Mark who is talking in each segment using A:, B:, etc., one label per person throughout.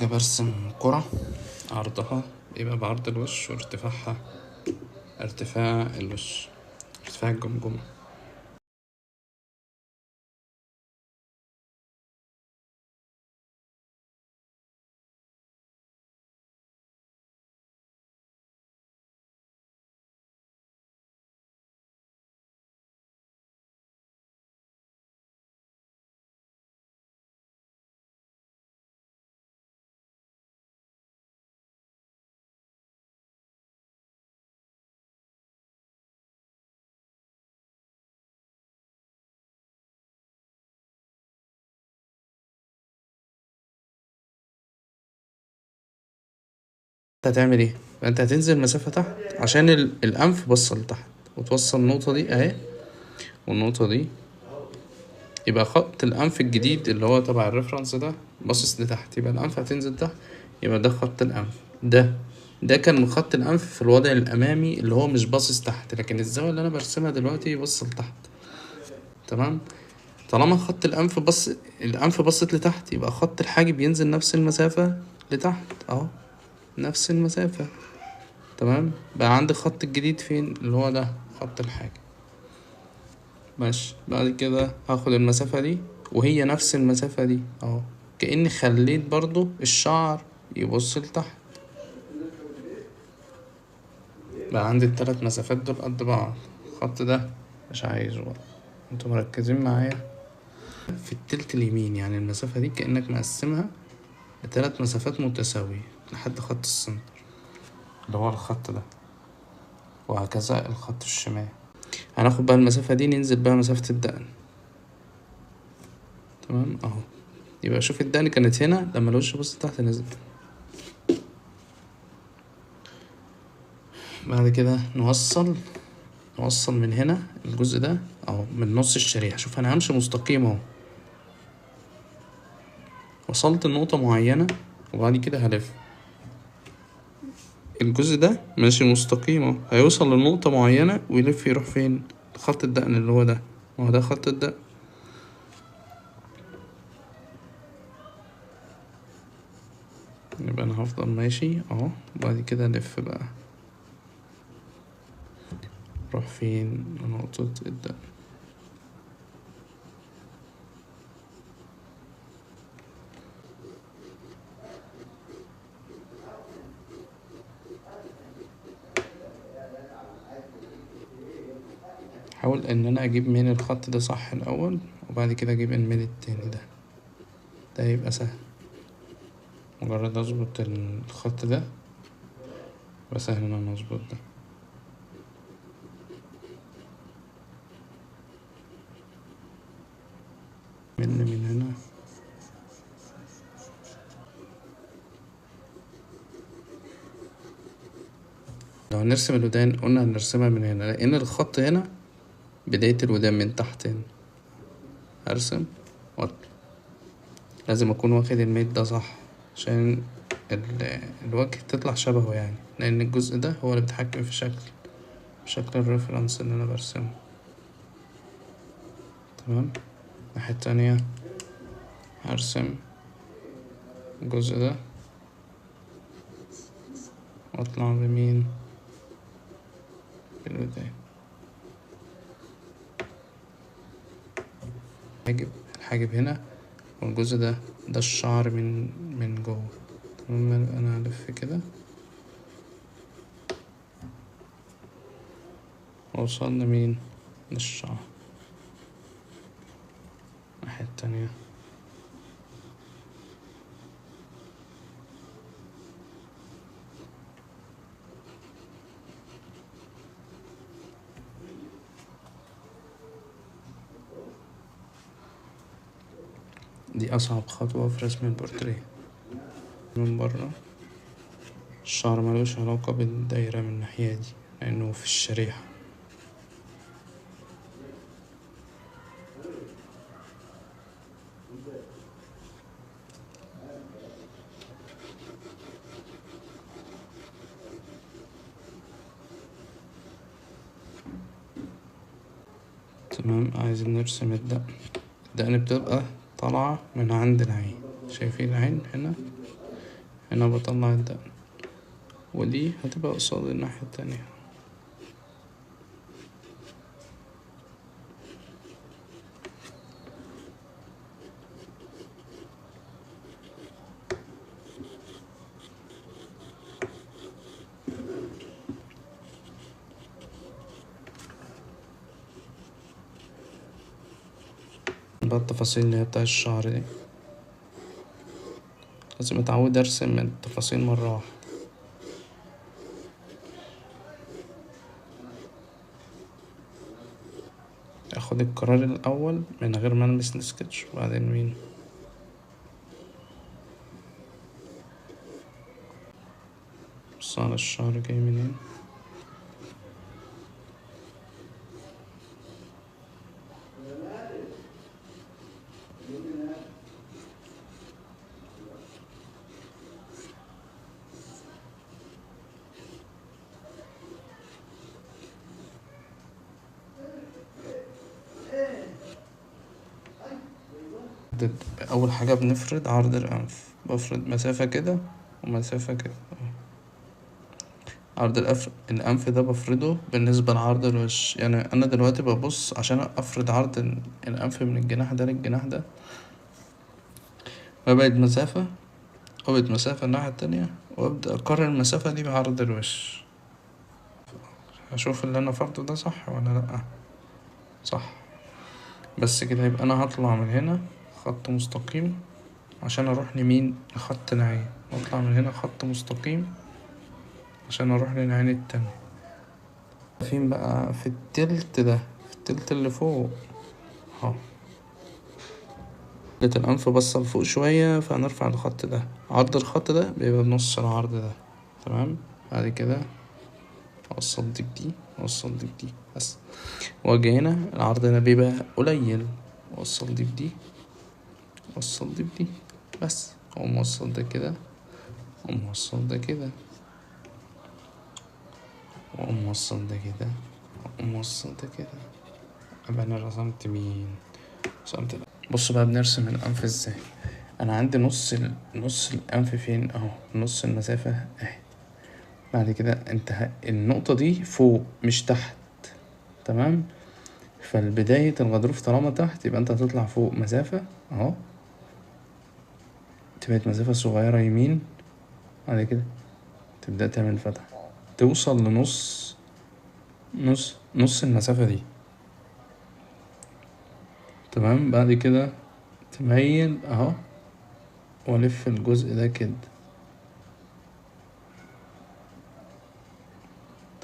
A: حاجة برسم كرة، عرضها يبقى بعرض الوش وارتفاعها ارتفاع الوش، ارتفاع الجمجمة. انت هتعمل ايه؟ انت هتنزل مسافة تحت عشان الأنف بصل لتحت، وتوصل النقطة دي اهي والنقطة دي، يبقى خط الأنف الجديد اللي هو تبع الريفرنس ده باصص لتحت، يبقى الأنف هتنزل تحت، يبقى ده خط الأنف. ده كان خط الأنف في الوضع الأمامي اللي هو مش باصص تحت، لكن الزاوية اللي أنا برسمها دلوقتي بص لتحت. تمام. طالما خط الأنف بصت لتحت، يبقى خط الحاجب ينزل نفس المسافة لتحت اهو، نفس المسافة. تمام. بقى عندي خط الجديد فين؟ اللي هو ده خط الحاجب. ماشي. بعد كده هاخد المسافة دي وهي نفس المسافة دي اهو، كأني خليت برضو الشعر يبص لتحت. بقى عندي التلات مسافات دول قد بعض. الخط ده مش عايزه بقى، انتوا مركزين معايا في التلت اليمين، يعني المسافة دي كأنك مقسمها لتلات مسافات متساوية لحد خط السنتر اللي هو الخط ده، وهكذا الخط الشمال. هناخد بقى المسافة دي ننزل بقى مسافة الدقن. تمام اهو. يبقى شوف الدقن كانت هنا، لما الوش بص تحت نزل. بعد كده نوصل من هنا الجزء ده اهو، من نص الشريحة. شوف انا همشي مستقيم اهو، وصلت لنقطة معينة وبعد كده هلف. الجزء ده ماشي مستقيم اهو، هيوصل لنقطة معينة ويلف يروح فين؟ خط الدقن اللي هو ده، وهو ده خط الدقن. يبقى انا هفضل ماشي اهو، وبعد كده الف بقى، اروح فين؟ لنقطة الدقن. حاول ان انا اجيب من الخط ده صح الاول، وبعد كده اجيب من التاني ده يبقى سهل. مجرد اظبط الخط ده يبقى سهل ان انا اظبط ده. من هنا لو هنرسم الودان قلنا هنرسمها من هنا، لان الخط هنا بداية الودان من تحت هنا. ارسم لازم اكون واخد الميت ده صح عشان الوجه تطلع شبهه، يعني لان الجزء ده هو اللي بيتحكم في شكل الريفرنس اللي انا برسمه. تمام. الناحية التانية هرسم الجزء ده واطلع بمين؟ بالودان. الحاجب هنا، والجزء ده الشعر من جوه. تمام. انا هلف كده واوصل لمين؟ للشعر. الناحية التانية دي أصعب خطوة في رسم البورتريه. من برا الشعر ملوش علاقة بالدايرة من الناحية دي لأنه في الشريحة. تمام. عايزين نرسم الدقن بتبقى طالعة من عند العين. شايفين العين هنا؟ هنا بطلع الدقن، ودي هتبقى قصاد الناحية التانية. بقى التفاصيل اللي هي بتاع الشعر دي لازم اتعود ارسم التفاصيل مرة واحدة. اخد القرار الاول من غير ما المس السكتش، وبعدين مين بص على الشعر جاي منين. اول حاجة بنفرد عرض الانف، بفرد مسافة كده ومسافة كده. عرض الأنف ده بفرده بالنسبة لعرض الوش. يعني أنا دلوقتي ببص عشان أفرد عرض الأنف من الجناح ده للجناح ده، ببعد مسافة وابعد مسافة الناحية التانية، وأبدأ أقارن المسافة دي بعرض الوش، أشوف اللي أنا فرده ده صح ولا لأ. صح، بس كده يبقى أنا هطلع من هنا خط مستقيم عشان أروح لمين، لخط العين، وأطلع من هنا خط مستقيم عشان أروح للعين التانية. فين بقى؟ في التلت ده، في التلت اللي فوق اهو. الأنف بصة لفوق شوية، فهنرفع الخط ده، عرض الخط ده بيبقى بنص العرض ده. تمام، بعد كده أوصل دي بدي، أوصل دي بدي بس، وأجي هنا العرض هنا بيبقى قليل، أوصل دي بدي، أوصل دي بدي بس، أقوم موصل ده كده، أقوم موصل ده كده، وأقوم موصل ده كده، وأقوم موصل ده كده. أبقى أنا رسمت مين؟ رسمت ده. بص بقى بنرسم الأنف ازاي. أنا عندي نص الأنف فين أهو، نص المسافة أهي. بعد كده انت النقطة دي فوق مش تحت، تمام. فالبداية الغضروف طالما تحت يبقى انت هتطلع فوق مسافة اهو، تبقى مسافة صغيرة يمين. بعد كده تبدأ تعمل فتحة، توصل نص المسافة دي، تمام. بعد كده تميل اهو، والف الجزء ده كده،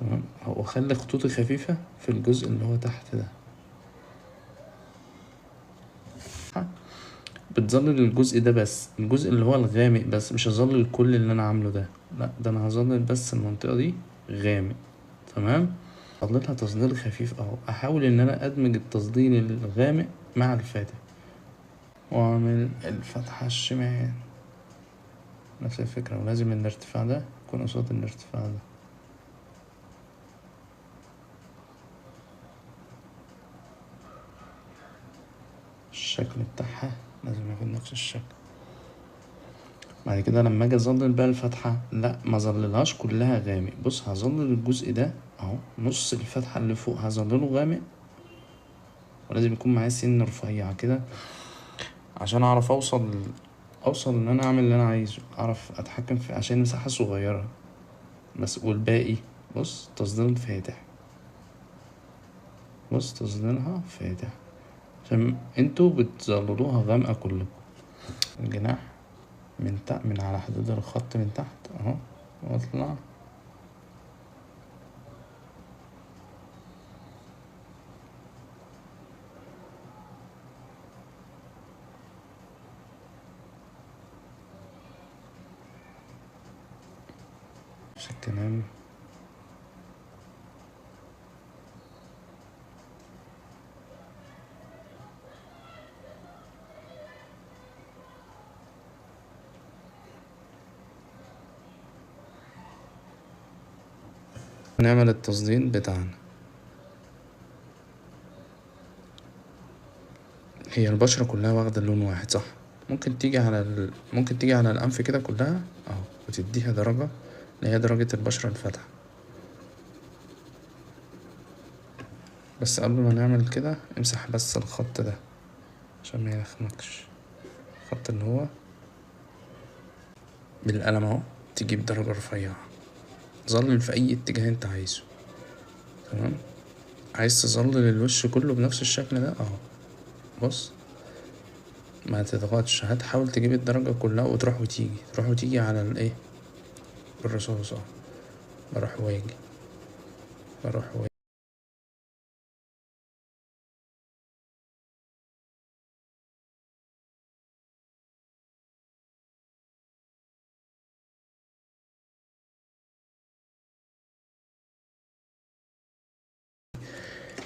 A: تمام. واخلي خطوطي خفيفة في الجزء اللي هو تحت ده، بتظلل الجزء ده بس، الجزء اللي هو الغامق بس، مش هظلل كل اللي انا عامله ده، لا ده انا هظلل بس المنطقة دي غامق، تمام. هظللها تظليل خفيف اهو، احاول ان انا ادمج التظليل الغامق مع الفاتح، واعمل الفتحة الشمال نفس الفكرة. ولازم الارتفاع ده يكون قصاد الارتفاع ده. الشكل بتاعها لازم يكون نفس الشكل. بعد كده لما اجي اظلل بقى الفتحة، لا ما ظللهاش كلها غامق. بص هظلل الجزء ده اهو، نص الفتحة اللي فوق هظلله غامق، ولازم يكون معايا سن رفيع كده عشان اعرف اوصل ان انا اعمل اللي انا عايزه، اعرف اتحكم في، عشان المساحة صغيرة بس. والباقي بص تظليل فاتح، بص تظليلها فاتح، عشان انتوا بتظللوها غامقة كلكم. الجناح من على حدود الخط من تحت اهو، واطلع نفس الكلام. نعمل التظليل بتاعنا. هي البشرة كلها واخدة لون واحد صح، ممكن تيجي على الأنف كده كلها اهو، وتديها درجة اللي هي درجة البشرة الفاتحة. بس قبل ما نعمل كده امسح بس الخط ده عشان ما يخنقش. الخط اللي هو بالقلم اهو، تجيب درجة رفيعة، ظلل في اي اتجاه انت عايزه. تمام. عايز تظلل الوش كله بنفس الشكل ده اهو، بص ما تضغطش، هتحاول تجيب الدرجة كلها وتروح وتيجي، تروح وتيجي على الايه بالرصاص اهو، بروح واجي بروح واجي.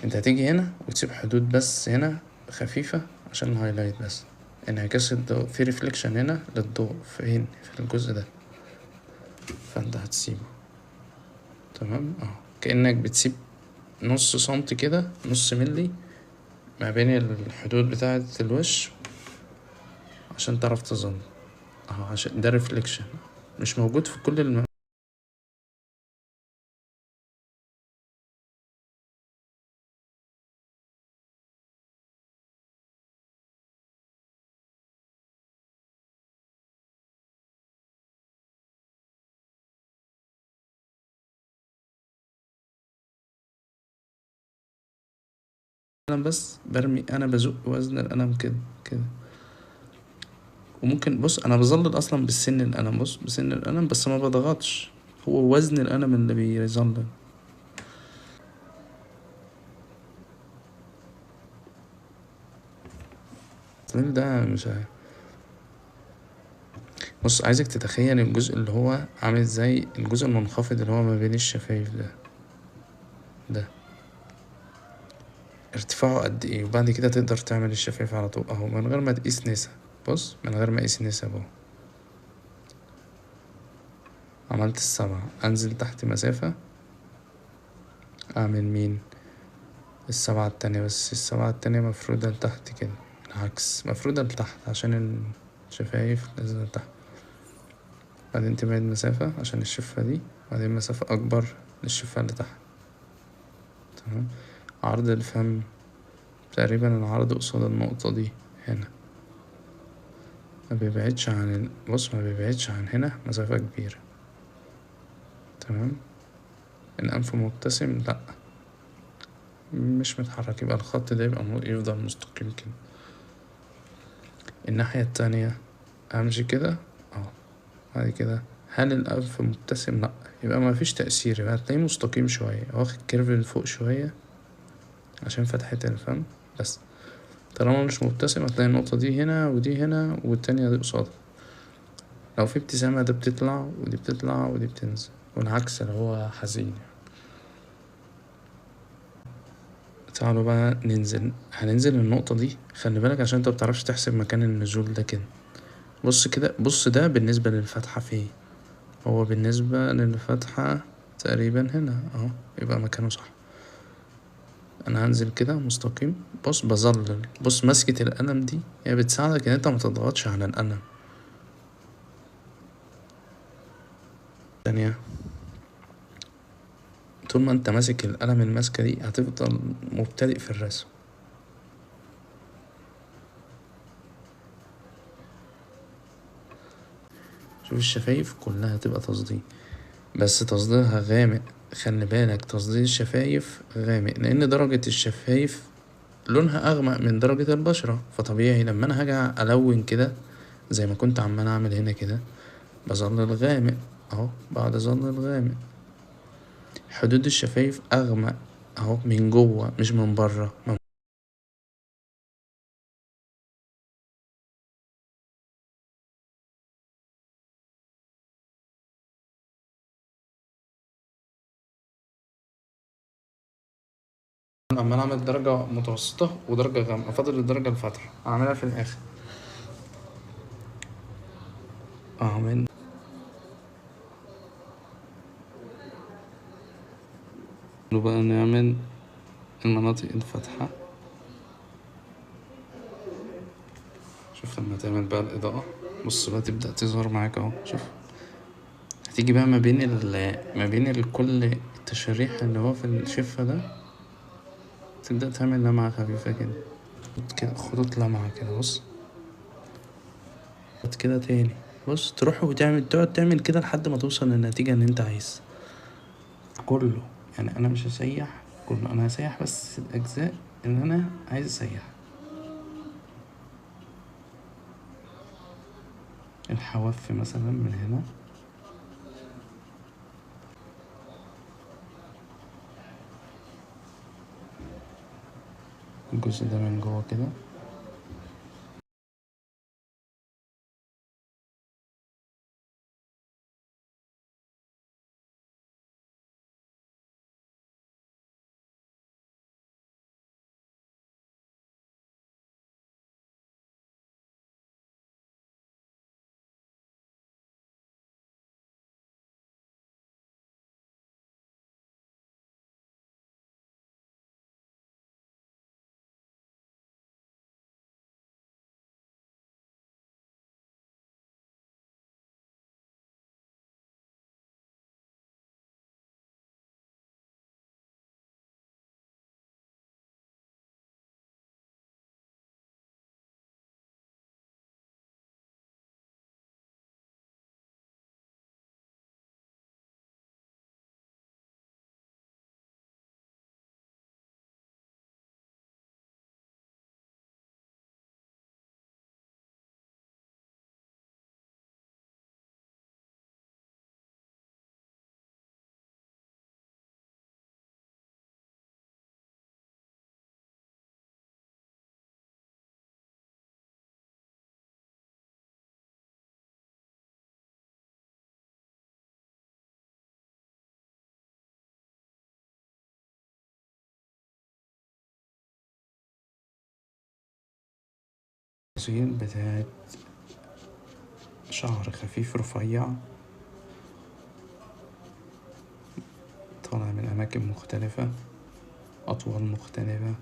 A: انت هتيجي هنا وتسيب حدود بس هنا خفيفة عشان الهايلايت بس، انعكاس الضوء في ريفليكشن هنا للضوء في هنا في الجزء ده، فانت هتسيبه. تمام اهو، كأنك بتسيب نص سنتي كده، نص ملي ما بين الحدود بتاعة الوش عشان تعرف تظل اهو، عشان ده ريفليكشن مش موجود في كل القلم بس برمي، انا بزق وزن القلم كده كده. وممكن بص انا بظلل اصلا بالسن القلم، بص بسن القلم بس ما بضغطش، هو وزن القلم اللي بيظلل. ده مش عارف. بص عايزك تتخيل الجزء اللي هو عامل زي الجزء المنخفض اللي هو ما بين الشفايف ده ارتفاعه قد ايه، وبعد كده تقدر تعمل الشفايف على طول اهو من غير ما تقيس نسب. بص من غير ما اقيس نسب اهو، عملت السبعة، انزل تحت مسافة، اعمل مين السبعة التانية، بس السبعة التانية مفرودة لتحت كده، العكس مفرودة لتحت عشان الشفايف نازلة لتحت. بعدين تبعد مسافة عشان الشفة دي، بعدين مسافة أكبر للشفة اللي تحت. تمام. عرض الفم تقريبا العرض قصاد النقطة دي هنا، ما بيبعدش عن بص ما بيبعدش عن هنا مسافة كبيرة. تمام. الأنف مبتسم لأ، مش متحرك، يبقى الخط ده يفضل مستقيم كده. الناحية التانية أمشي كده اهو، بعد كده هل الأنف مبتسم؟ لأ، يبقى مفيش تأثير، يبقى هتلاقيه مستقيم شوية واخد كيرف لفوق شوية عشان فتحة الفم بس. طالما مش مبتسم هتلاقي النقطة دي هنا ودي هنا والتانية دي قصادها. لو في ابتسامة ده بتطلع ودي بتطلع ودي بتنزل، والعكس لو هو حزين. تعالوا بقى ننزل، هننزل النقطة دي، خلي بالك عشان انت مبتعرفش تحسب مكان النزول ده كده. بص كده، بص ده بالنسبة للفتحة فين، هو بالنسبة للفتحة تقريبا هنا اهو، يبقى مكانه صح. انا هنزل كده مستقيم، بص بظلل، بص مسكة القلم دي هي بتساعدك ان انت متضغطش على القلم. تانية، طول ما انت ماسك القلم الماسكة دي هتفضل مبتدئ في الرسم. شوف الشفايف كلها تبقى تصدير، بس تصديرها غامق، خلي بالك تصدير الشفايف غامق لان درجة الشفايف لونها اغمق من درجة البشرة، فطبيعي لما انا هاجي الون كده زي ما كنت عمال اعمل هنا كده بظلل غامق اهو، بعد ظلل غامق. حدود الشفايف اغمق اهو من جوه مش من بره. عمال اعمل درجة متوسطة ودرجة غامقة، فاضل الدرجة الفاتحة اعملها في الاخر. اعمل بقى نعمل المناطق الفاتحة. شوف لما تعمل بقى الإضاءة، بص بقى تبدأ تظهر معاك اهو، شوف تيجي بقى ما بين كل التشريح اللي هو في الشفة ده، تبدأ تعمل لمعة خفيفة كده، كده خطوط لمعة كده. بص كده تاني، بص تروح تقعد تعمل كده لحد ما توصل للنتيجة اللي انت عايز كله. يعني انا مش هسيح كله، انا هسيح بس الاجزاء اللي انا عايز اسيحها. الحواف مثلا من هنا، الجزء ده من جوه كده. التفاصيل بتاعت شعر خفيف رفيع طالع من أماكن مختلفة، أطوال مختلفة،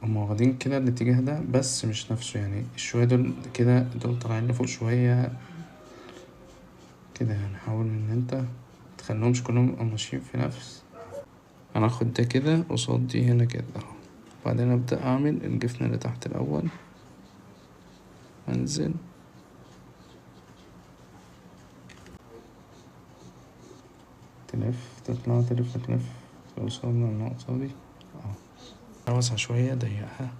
A: هما واخدين كده الاتجاه ده بس مش نفسه. يعني الشوية دول كده، دول طالعين لفوق شوية كده. يعني حاول إن انت متخليهمش كلهم يبقوا ماشيين في نفس. أنا هاخد ده كده قصاد دي هنا كده اهو، بعدين أبدأ أعمل الجفن اللي تحت الأول، أنزل تلف تطلع تلف تلف توصل للنقطة دي اهو. واسعة شوية ضيقها